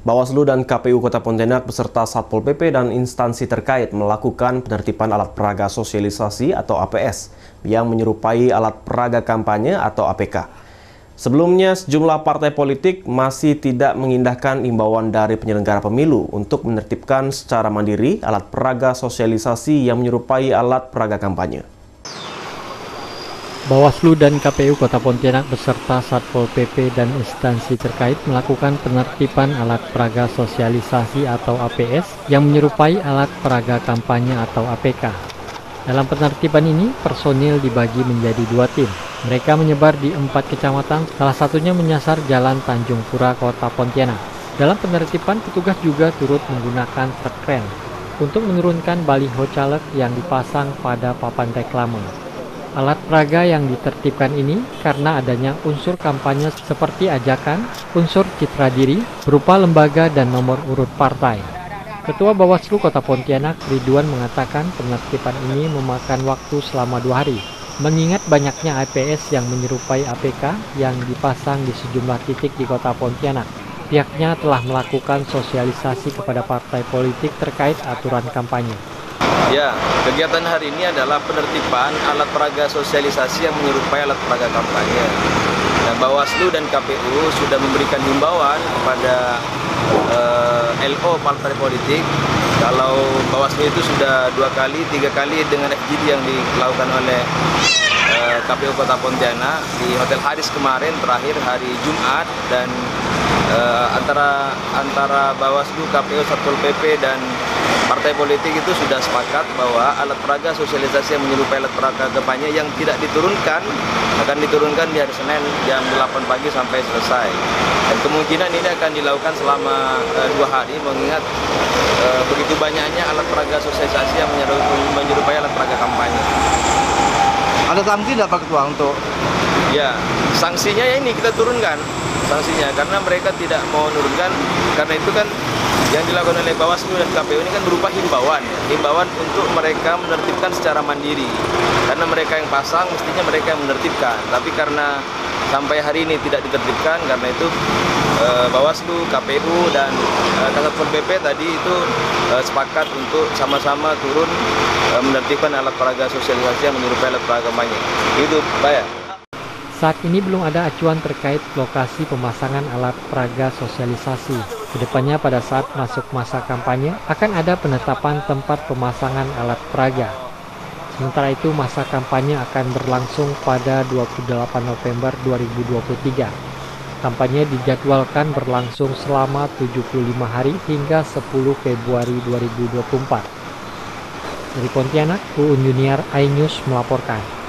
Bawaslu dan KPU Kota Pontianak beserta Satpol PP dan instansi terkait melakukan penertiban alat peraga sosialisasi atau APS yang menyerupai alat peraga kampanye atau APK. Sebelumnya, sejumlah partai politik masih tidak mengindahkan imbauan dari penyelenggara pemilu untuk menertibkan secara mandiri alat peraga sosialisasi yang menyerupai alat peraga kampanye. Bawaslu dan KPU Kota Pontianak beserta Satpol PP dan instansi terkait melakukan penertiban alat peraga sosialisasi atau APS yang menyerupai alat peraga kampanye atau APK. Dalam penertiban ini, personil dibagi menjadi 2 tim. Mereka menyebar di 4 kecamatan, salah satunya menyasar Jalan Tanjung Pura, Kota Pontianak. Dalam penertiban, petugas juga turut menggunakan truk kren untuk menurunkan baliho caleg yang dipasang pada papan reklame. Alat peraga yang ditertibkan ini karena adanya unsur kampanye seperti ajakan, unsur citra diri, berupa lembaga dan nomor urut partai. Ketua Bawaslu Kota Pontianak, Ridwan, mengatakan penertiban ini memakan waktu selama 2 hari, mengingat banyaknya APS yang menyerupai APK yang dipasang di sejumlah titik di Kota Pontianak. Pihaknya telah melakukan sosialisasi kepada partai politik terkait aturan kampanye. Ya, kegiatan hari ini adalah penertiban alat peraga sosialisasi yang menyerupai alat peraga kampanye. Dan Bawaslu dan KPU sudah memberikan himbauan kepada LO partai politik kalau Bawaslu itu sudah 2 kali, 3 kali dengan FGD yang dilakukan oleh KPU Kota Pontianak di Hotel Haris kemarin, terakhir hari Jumat, dan antara Bawaslu, KPU, Satpol PP dan partai politik itu sudah sepakat bahwa alat peraga sosialisasi yang menyerupai alat peraga kampanye yang tidak diturunkan akan diturunkan di hari Senin jam 8 pagi sampai selesai. Dan kemungkinan ini akan dilakukan selama 2 hari mengingat begitu banyaknya alat peraga sosialisasi yang menyerupai alat peraga kampanye. Ada sanksi tidak Pak Ketua untuk? Ya, sanksinya ya ini kita turunkan sanksinya karena mereka tidak mau menurunkan, karena itu kan yang dilakukan oleh Bawaslu dan KPU ini kan berupa himbauan untuk mereka menertibkan secara mandiri, karena mereka yang pasang mestinya mereka yang menertibkan, tapi karena sampai hari ini tidak ditertibkan, karena itu Bawaslu, KPU dan Satpol PP tadi itu sepakat untuk sama-sama turun menertibkan alat peraga sosialisasi yang menyerupai alat peraga kampanye. Itu Pak ya. Saat ini belum ada acuan terkait lokasi pemasangan alat peraga sosialisasi. Kedepannya pada saat masuk masa kampanye akan ada penetapan tempat pemasangan alat peraga. Sementara itu masa kampanye akan berlangsung pada 28 November 2023. Kampanye dijadwalkan berlangsung selama 75 hari hingga 10 Februari 2024. Dari Pontianak, Uun Junior, iNews melaporkan.